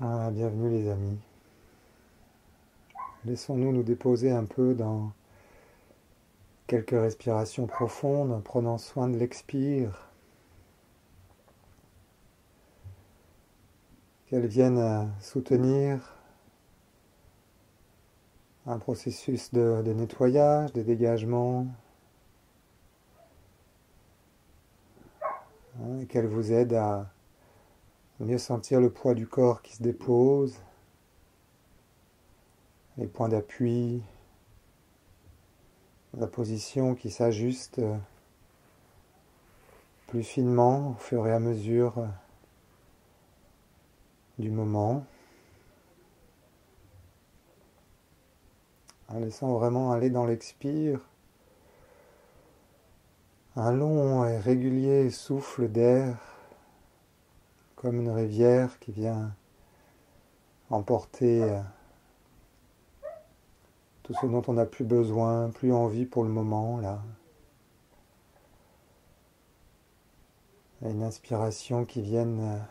Ah, bienvenue les amis. Laissons-nous nous déposer un peu dans quelques respirations profondes en prenant soin de l'expire, qu'elles viennent soutenir un processus de nettoyage, de dégagement, et qu'elles vous aident à mieux sentir le poids du corps qui se dépose, les points d'appui, la position qui s'ajuste plus finement au fur et à mesure du moment, en laissant vraiment aller dans l'expire un long et régulier souffle d'air, comme une rivière qui vient emporter tout ce dont on n'a plus besoin, plus envie pour le moment, là. Et une inspiration qui vienne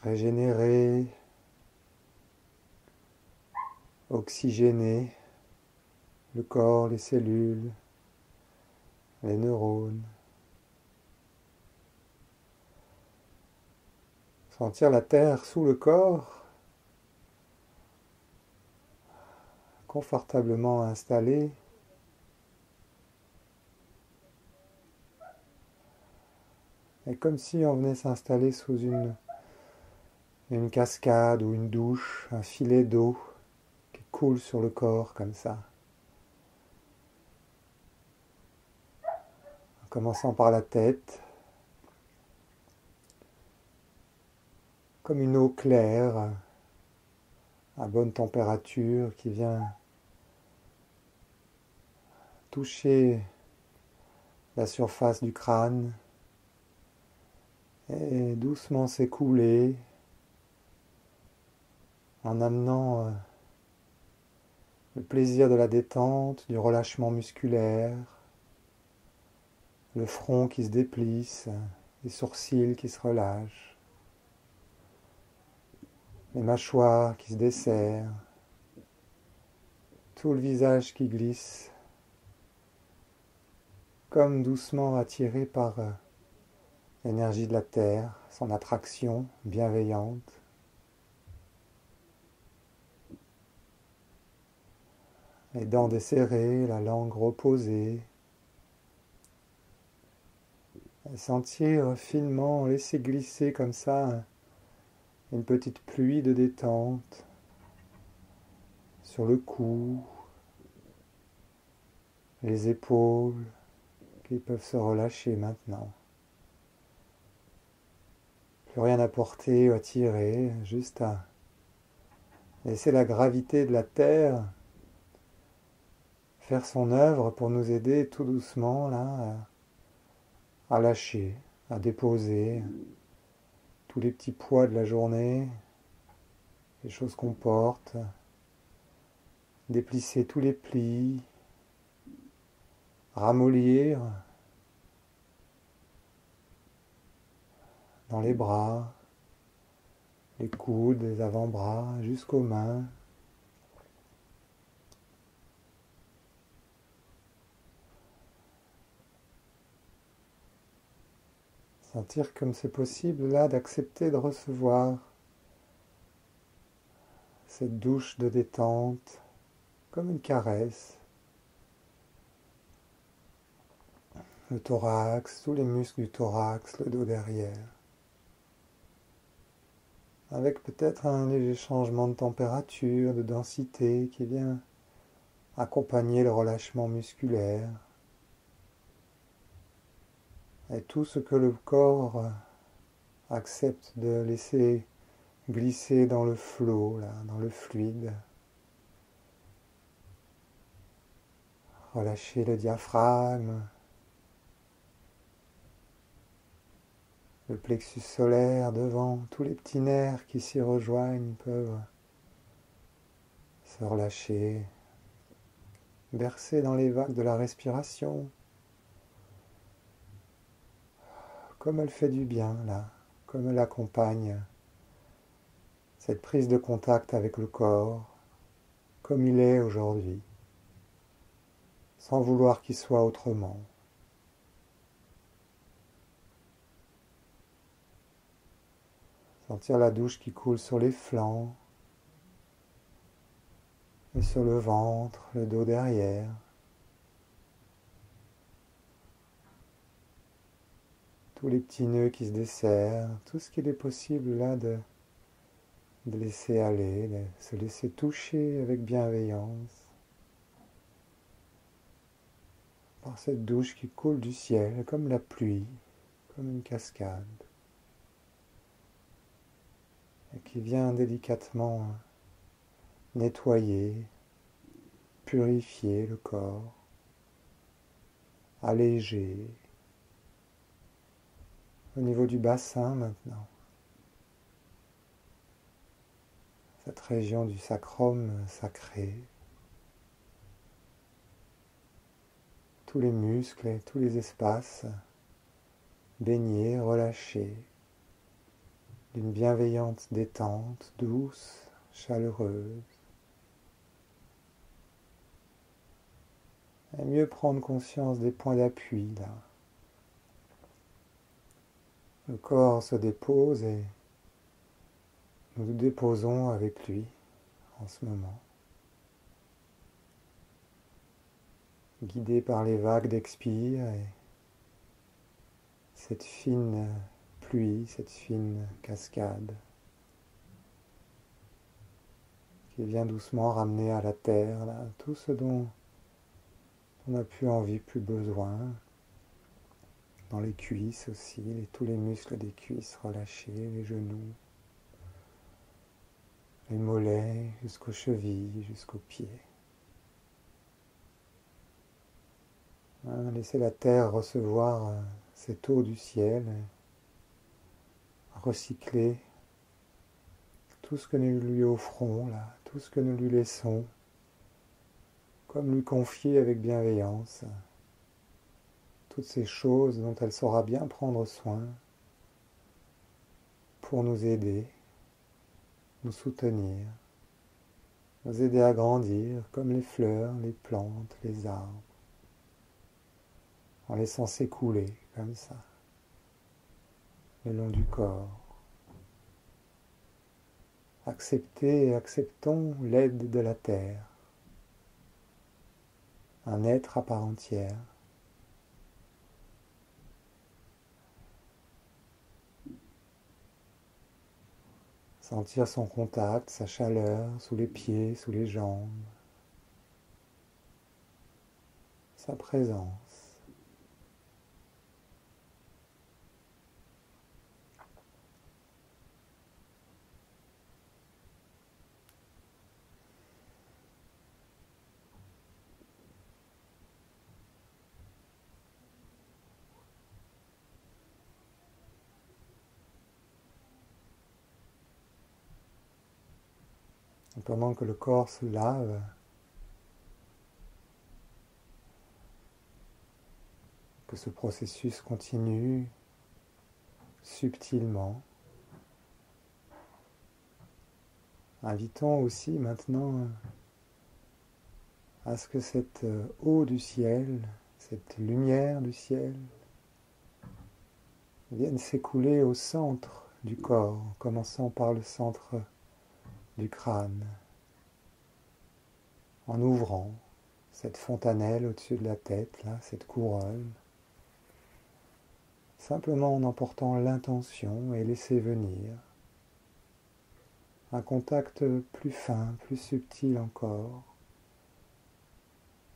régénérer, oxygéner le corps, les cellules, les neurones. Sentir la terre sous le corps, confortablement installée. Et comme si on venait s'installer sous une cascade ou une douche, un filet d'eau qui coule sur le corps comme ça. En commençant par la tête, comme une eau claire, à bonne température, qui vient toucher la surface du crâne et doucement s'écouler en amenant le plaisir de la détente, du relâchement musculaire, le front qui se déplisse, les sourcils qui se relâchent, les mâchoires qui se desserrent, tout le visage qui glisse, comme doucement attiré par l'énergie de la terre, son attraction bienveillante. Les dents desserrées, la langue reposée. Et sentir finement, laisser glisser comme ça une petite pluie de détente sur le cou, les épaules qui peuvent se relâcher maintenant. Plus rien à porter ou à tirer, juste à laisser la gravité de la terre faire son œuvre pour nous aider tout doucement là à lâcher, à déposer tous les petits poids de la journée, les choses qu'on porte, déplisser tous les plis, ramollir dans les bras, les coudes, les avant-bras, jusqu'aux mains. Sentir comme c'est possible là d'accepter de recevoir cette douche de détente comme une caresse. Le thorax, tous les muscles du thorax, le dos derrière. Avec peut-être un léger changement de température, de densité qui vient accompagner le relâchement musculaire. Et tout ce que le corps accepte de laisser glisser dans le flot, là, dans le fluide. Relâcher le diaphragme, le plexus solaire devant, tous les petits nerfs qui s'y rejoignent peuvent se relâcher, bercer dans les vagues de la respiration, comme elle fait du bien là, comme elle accompagne cette prise de contact avec le corps comme il est aujourd'hui, sans vouloir qu'il soit autrement. Sentir la douche qui coule sur les flancs et sur le ventre, le dos derrière. Tous les petits nœuds qui se desserrent, tout ce qu'il est possible là de laisser aller, de se laisser toucher avec bienveillance par cette douche qui coule du ciel comme la pluie, comme une cascade, et qui vient délicatement nettoyer, purifier le corps, alléger. Au niveau du bassin maintenant, cette région du sacrum sacré, tous les muscles et tous les espaces baignés, relâchés, d'une bienveillante détente douce, chaleureuse. Et mieux prendre conscience des points d'appui là. Le corps se dépose et nous nous déposons avec lui en ce moment. Guidé par les vagues d'expire et cette fine pluie, cette fine cascade qui vient doucement ramener à la terre là, tout ce dont on n'a plus envie, plus besoin. Dans les cuisses aussi, tous les muscles des cuisses relâchés, les genoux, les mollets jusqu'aux chevilles, jusqu'aux pieds. Laissez la terre recevoir cette eau du ciel, recycler tout ce que nous lui offrons, là, tout ce que nous lui laissons, comme lui confier avec bienveillance toutes ces choses dont elle saura bien prendre soin pour nous aider, nous soutenir, nous aider à grandir comme les fleurs, les plantes, les arbres, en laissant s'écouler comme ça, le long du corps. Acceptez et acceptons l'aide de la terre, un être à part entière. Sentir son contact, sa chaleur sous les pieds, sous les jambes, sa présence. Et pendant que le corps se lave, que ce processus continue subtilement, invitons aussi maintenant à ce que cette eau du ciel, cette lumière du ciel, vienne s'écouler au centre du corps, en commençant par le centre du crâne, en ouvrant cette fontanelle au-dessus de la tête, là, cette couronne, simplement en emportant l'intention et laisser venir un contact plus fin, plus subtil encore,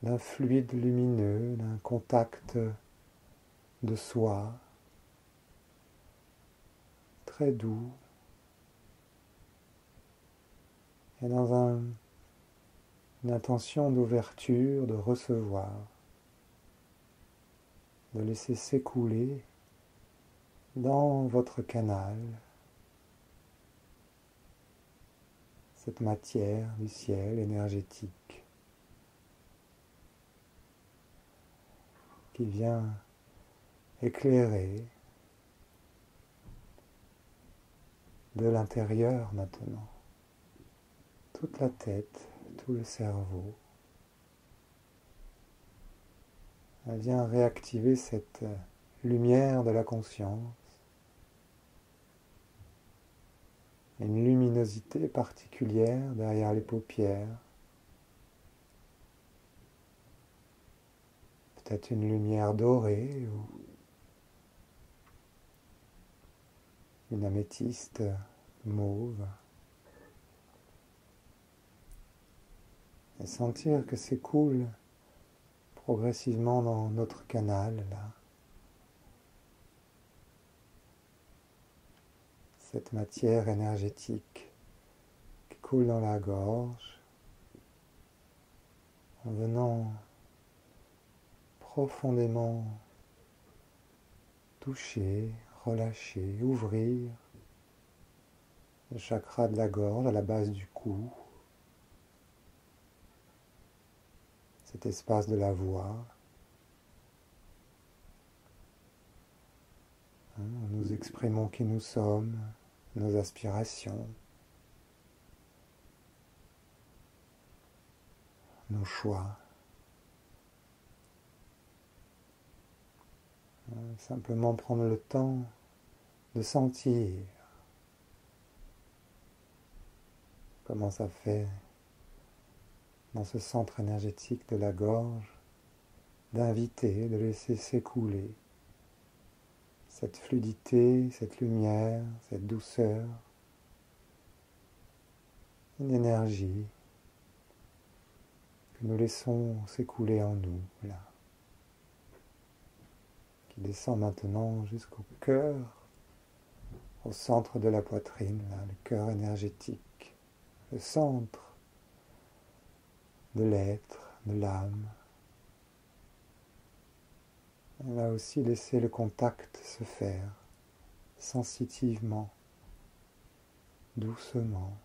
d'un fluide lumineux, d'un contact de soi, très doux, et dans une intention d'ouverture, de recevoir, de laisser s'écouler dans votre canal cette matière du ciel énergétique qui vient éclairer de l'intérieur maintenant, toute la tête, tout le cerveau. Elle vient réactiver cette lumière de la conscience, une luminosité particulière derrière les paupières, peut-être une lumière dorée ou une améthyste mauve, et sentir que s'écoule progressivement dans notre canal, là, cette matière énergétique qui coule dans la gorge, en venant profondément toucher, relâcher, ouvrir le chakra de la gorge à la base du cou, cet espace de la voix. Nous exprimons qui nous sommes, nos aspirations, nos choix. Simplement prendre le temps de sentir comment ça fait dans ce centre énergétique de la gorge, d'inviter, de laisser s'écouler cette fluidité, cette lumière, cette douceur, une énergie que nous laissons s'écouler en nous, là, qui descend maintenant jusqu'au cœur, au centre de la poitrine, là, le cœur énergétique, le centre de l'être, de l'âme. Et là aussi, laisser le contact se faire, sensitivement, doucement.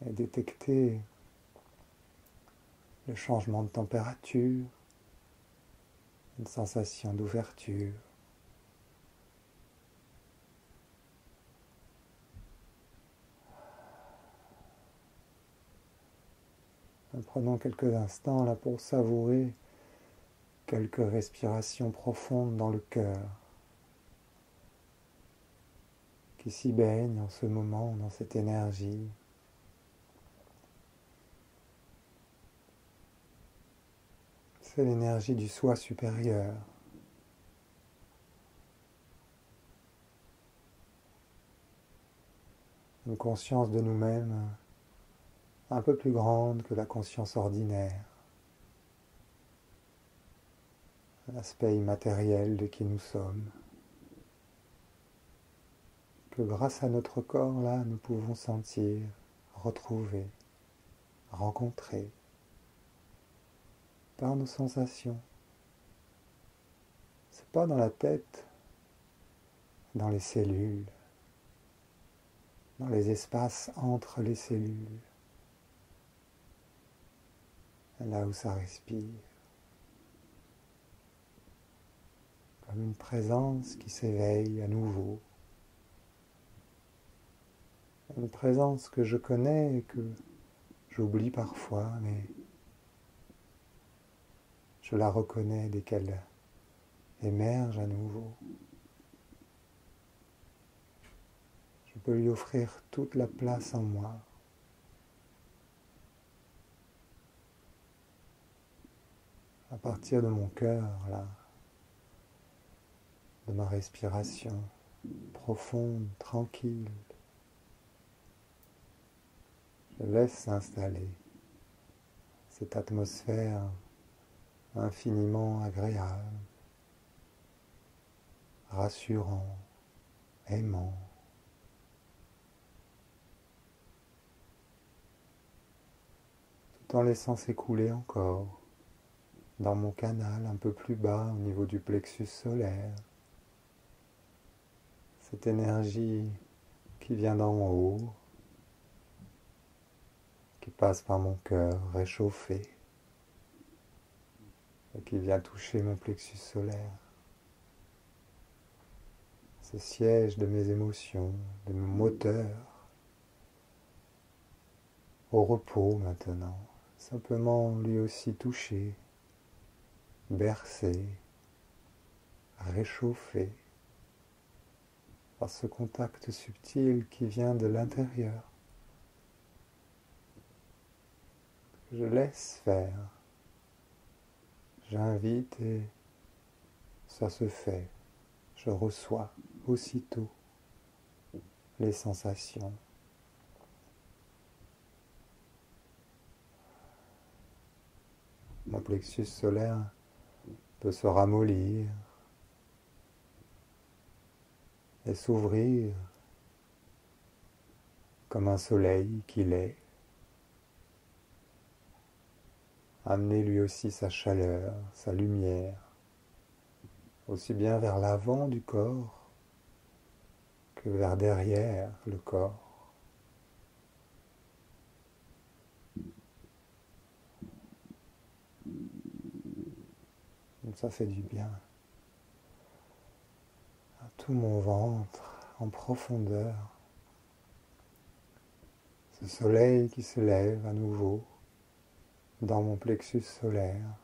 Et détecter le changement de température, une sensation d'ouverture. Prenons quelques instants là pour savourer quelques respirations profondes dans le cœur qui s'y baigne en ce moment dans cette énergie. C'est l'énergie du soi supérieur. Une conscience de nous-mêmes un peu plus grande que la conscience ordinaire. L'aspect immatériel de qui nous sommes. Que grâce à notre corps, là, nous pouvons sentir, retrouver, rencontrer par nos sensations. C'est pas dans la tête, dans les cellules, dans les espaces entre les cellules, là où ça respire. Comme une présence qui s'éveille à nouveau. Une présence que je connais et que j'oublie parfois, mais je la reconnais dès qu'elle émerge à nouveau. Je peux lui offrir toute la place en moi. À partir de mon cœur, là, de ma respiration profonde, tranquille, je laisse s'installer cette atmosphère infiniment agréable, rassurant, aimant. Tout en laissant s'écouler encore dans mon canal un peu plus bas au niveau du plexus solaire. Cette énergie qui vient d'en haut, qui passe par mon cœur réchauffé et qui vient toucher mon plexus solaire. ce siège de mes émotions, de mon moteur, au repos maintenant, simplement lui aussi touché, bercé, réchauffé par ce contact subtil qui vient de l'intérieur. Je laisse faire, j'invite et ça se fait. Je reçois aussitôt les sensations. Mon plexus solaire peut se ramollir et s'ouvrir comme un soleil qu'il est. Amener lui aussi sa chaleur, sa lumière, aussi bien vers l'avant du corps que vers derrière le corps. Donc ça fait du bien à tout mon ventre en profondeur. Ce soleil qui se lève à nouveau dans mon plexus solaire.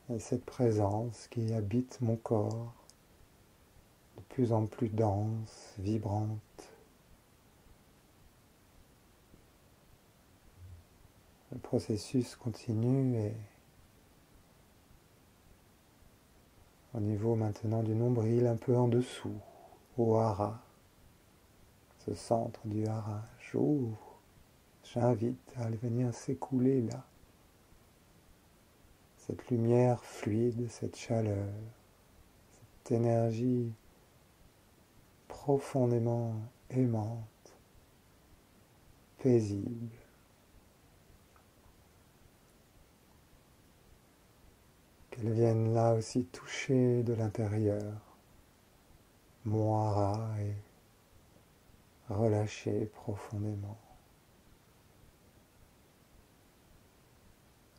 Et cette présence qui habite mon corps, de plus en plus dense, vibrante. Le processus continue et au niveau maintenant du nombril, un peu en dessous, au hara, ce centre du hara, j'ouvre, j'invite à venir s'écouler là. Cette lumière fluide, cette chaleur, cette énergie profondément aimante, paisible. Qu'elle vienne là aussi toucher de l'intérieur mon hara et relâcher profondément.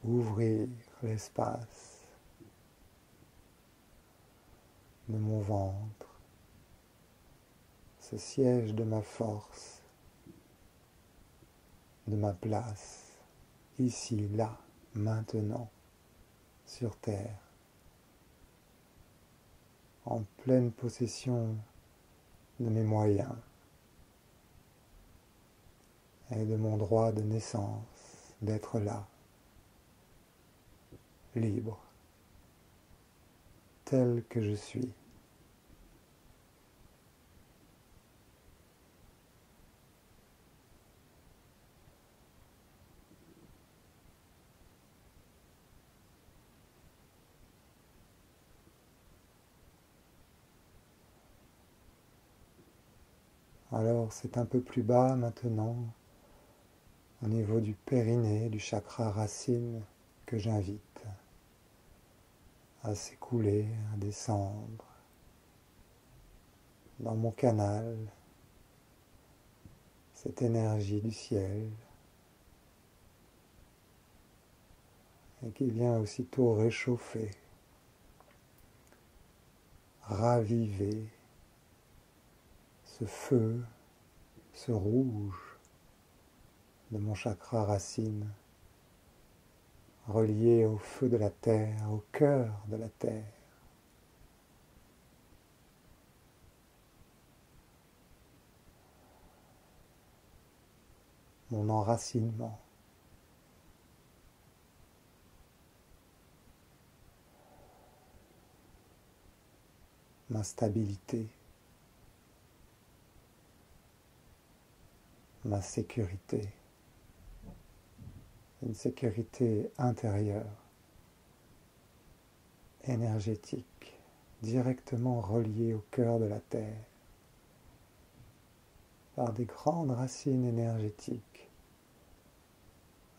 Ouvrir l'espace de mon ventre, ce siège de ma force, de ma place, ici, là, maintenant, sur terre, en pleine possession de mes moyens et de mon droit de naissance d'être là, libre, tel que je suis. Alors c'est un peu plus bas maintenant, au niveau du périnée, du chakra racine, que j'invite à s'écouler, à descendre dans mon canal, cette énergie du ciel, et qui vient aussitôt réchauffer, raviver ce feu, ce rouge de mon chakra racine, relié au feu de la terre, au cœur de la terre. Mon enracinement. Ma stabilité, ma sécurité, une sécurité intérieure, énergétique, directement reliée au cœur de la terre, par des grandes racines énergétiques,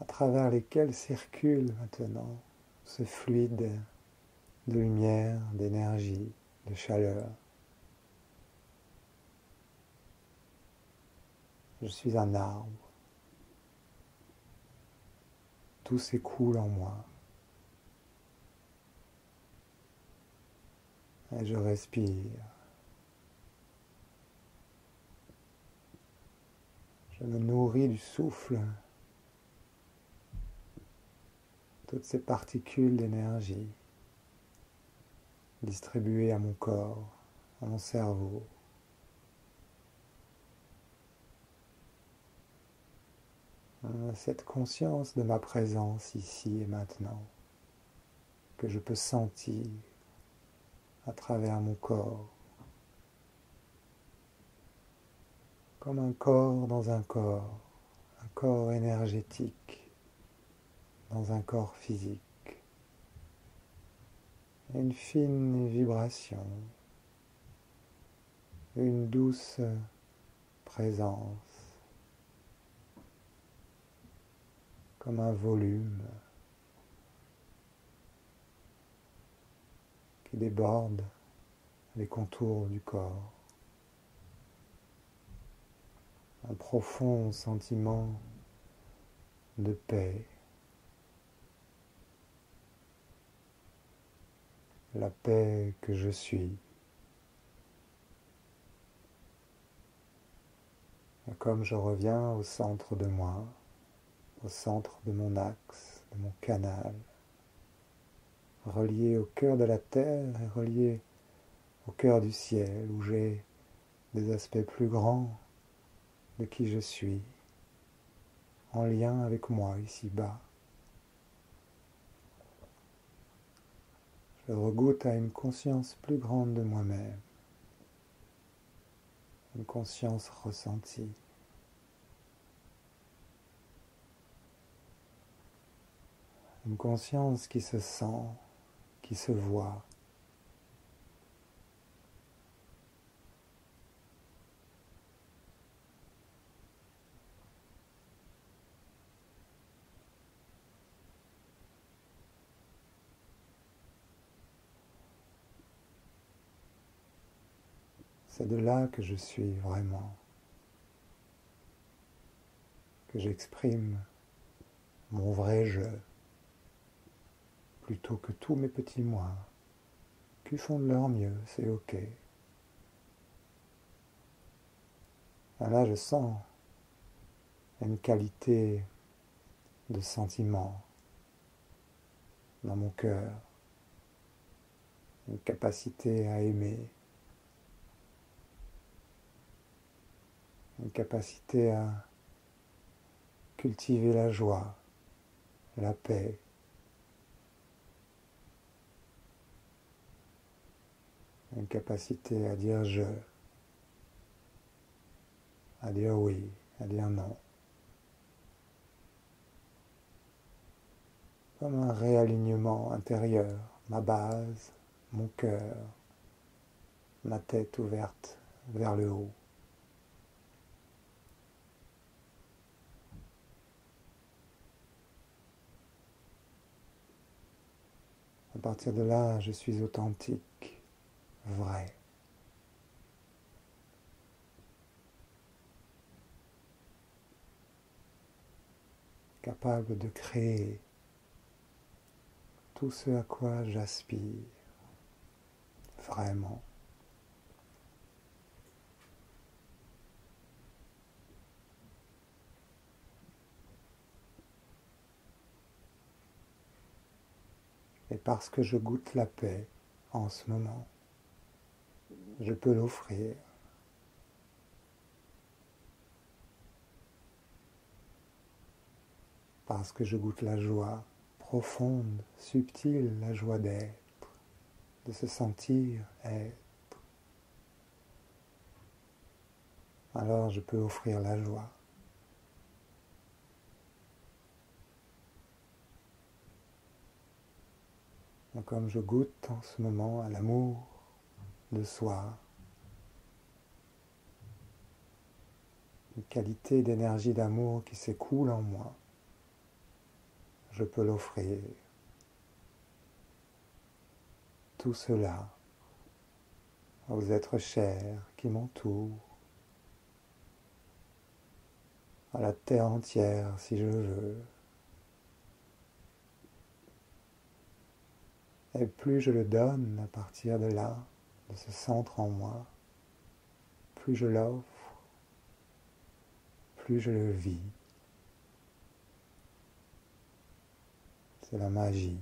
à travers lesquelles circule maintenant ce fluide de lumière, d'énergie, de chaleur. Je suis un arbre, tout s'écoule en moi. Et je respire. Je me nourris du souffle, toutes ces particules d'énergie distribuées à mon corps, à mon cerveau. Cette conscience de ma présence ici et maintenant, que je peux sentir à travers mon corps, comme un corps, un corps énergétique dans un corps physique, une fine vibration, une douce présence, comme un volume qui déborde les contours du corps. Un profond sentiment de paix, la paix que je suis. Et comme je reviens au centre de moi, au centre de mon axe, de mon canal, relié au cœur de la terre et relié au cœur du ciel, où j'ai des aspects plus grands de qui je suis, en lien avec moi ici-bas. Je regoute à une conscience plus grande de moi-même, une conscience ressentie. Une conscience qui se sent, qui se voit. C'est de là que je suis vraiment, que j'exprime mon vrai je, plutôt que tous mes petits moi, qui font de leur mieux, c'est ok. Et là, je sens une qualité de sentiment dans mon cœur, une capacité à aimer, une capacité à cultiver la joie, la paix, une capacité à dire je, à dire oui, à dire non. Comme un réalignement intérieur, ma base, mon cœur, ma tête ouverte vers le haut. À partir de là, je suis authentique, vrai. Capable de créer tout ce à quoi j'aspire, vraiment. Et parce que je goûte la paix en ce moment, je peux l'offrir. Parce que je goûte la joie profonde, subtile, la joie d'être, de se sentir être. Alors je peux offrir la joie. Donc comme je goûte en ce moment à l'amour de soi, une qualité d'énergie d'amour qui s'écoule en moi, je peux l'offrir. Tout cela aux êtres chers qui m'entourent, à la terre entière si je veux, Et plus je le donne à partir de là, de ce centre en moi, plus je l'offre, plus je le vis. C'est la magie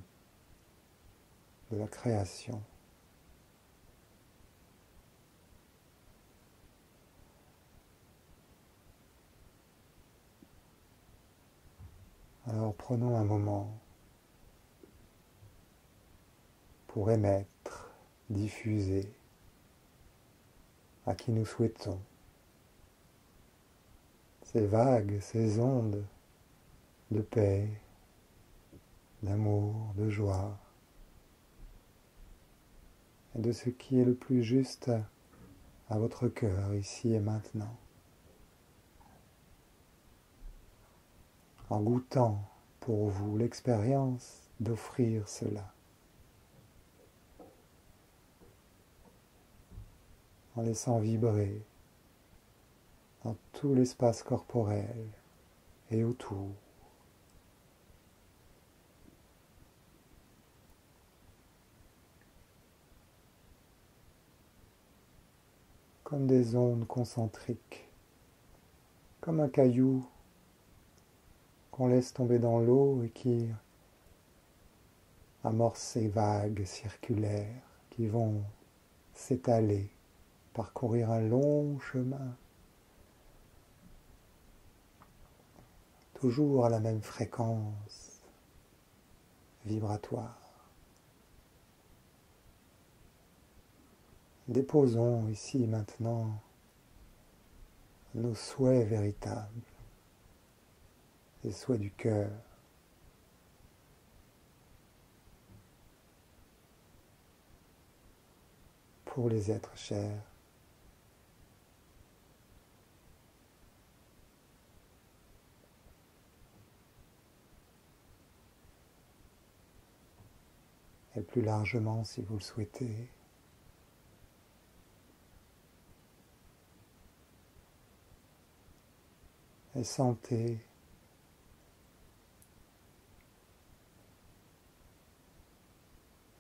de la création. Alors prenons un moment pour émettre, diffuser à qui nous souhaitons ces vagues, ces ondes de paix, d'amour, de joie, et de ce qui est le plus juste à votre cœur ici et maintenant. En goûtant pour vous l'expérience d'offrir cela. En laissant vibrer dans tout l'espace corporel et autour. Comme des ondes concentriques, comme un caillou qu'on laisse tomber dans l'eau et qui amorce ces vagues circulaires qui vont s'étaler, parcourir un long chemin, toujours à la même fréquence vibratoire. Déposons ici maintenant nos souhaits véritables, les souhaits du cœur. Pour les êtres chers. Et plus largement si vous le souhaitez. Et sentez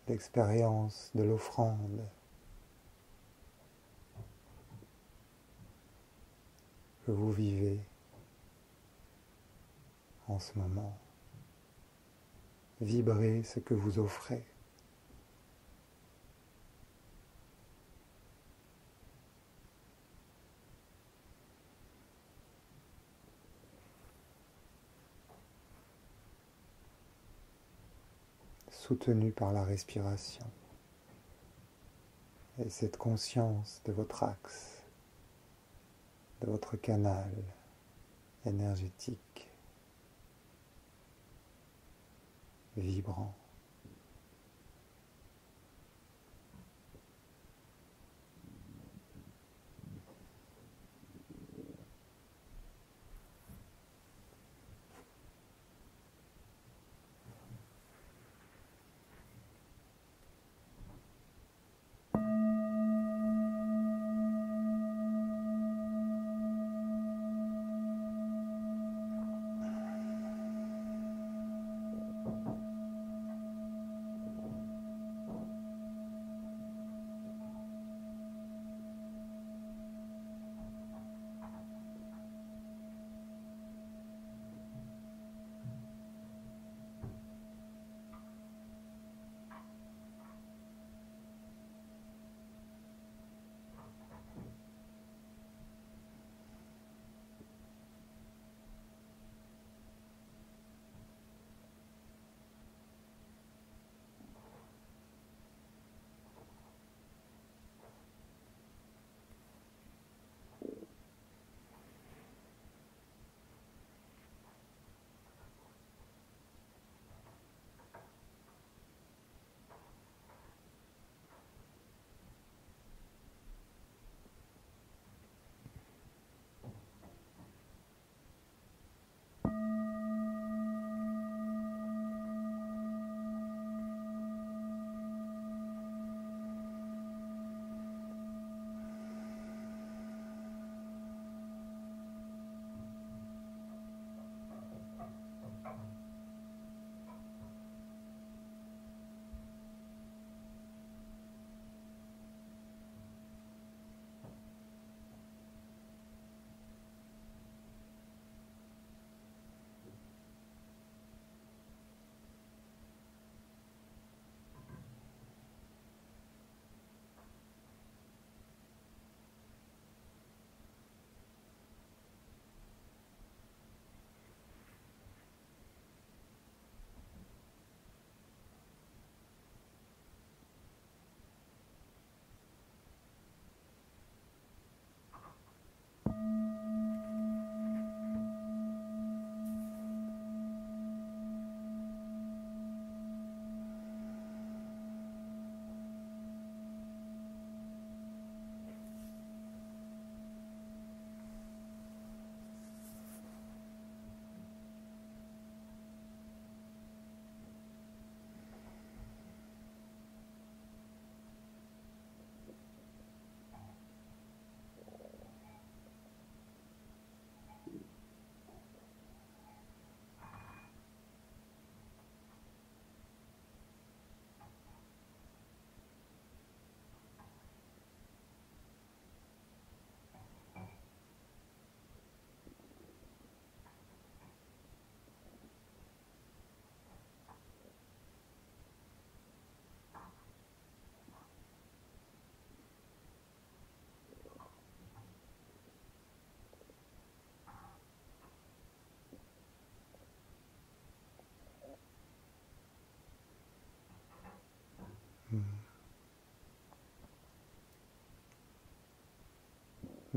l'expérience de l'offrande que vous vivez en ce moment. Vibrez ce que vous offrez. Soutenu par la respiration et cette conscience de votre axe, de votre canal énergétique vibrant.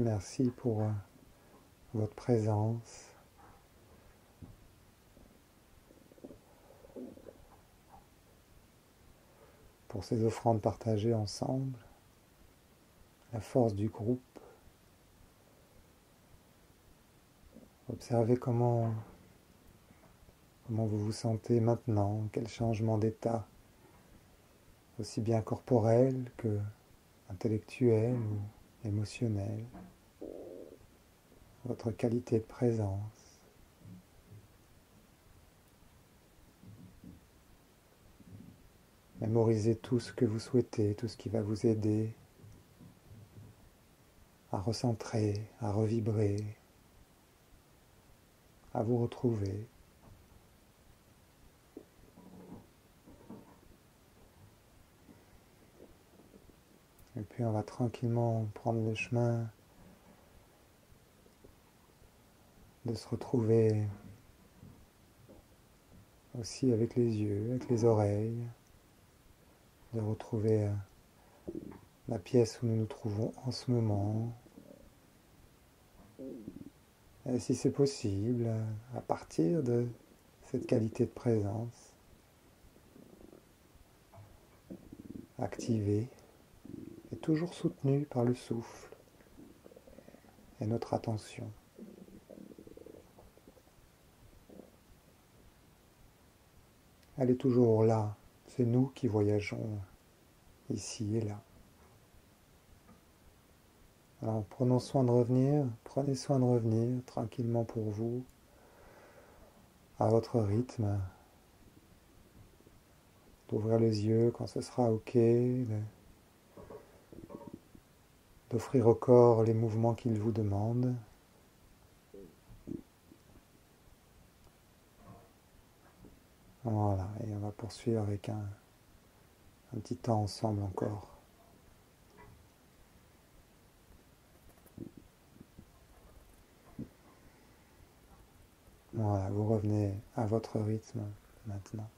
Merci pour votre présence. Pour ces offrandes partagées ensemble, la force du groupe. Observez comment vous vous sentez maintenant, quel changement d'état, aussi bien corporel que intellectuel ou émotionnel, votre qualité de présence. Mémorisez tout ce que vous souhaitez, tout ce qui va vous aider à recentrer, à revibrer, à vous retrouver. Et puis on va tranquillement prendre le chemin de se retrouver aussi avec les yeux, avec les oreilles, de retrouver la pièce où nous nous trouvons en ce moment. Et si c'est possible, à partir de cette qualité de présence, activée et toujours soutenue par le souffle et notre attention. Elle est toujours là, c'est nous qui voyageons ici et là. Alors prenez soin de revenir tranquillement pour vous, à votre rythme, d'ouvrir les yeux quand ce sera ok, d'offrir au corps les mouvements qu'il vous demande. Voilà, et on va poursuivre avec un petit temps ensemble encore. Voilà, vous revenez à votre rythme maintenant.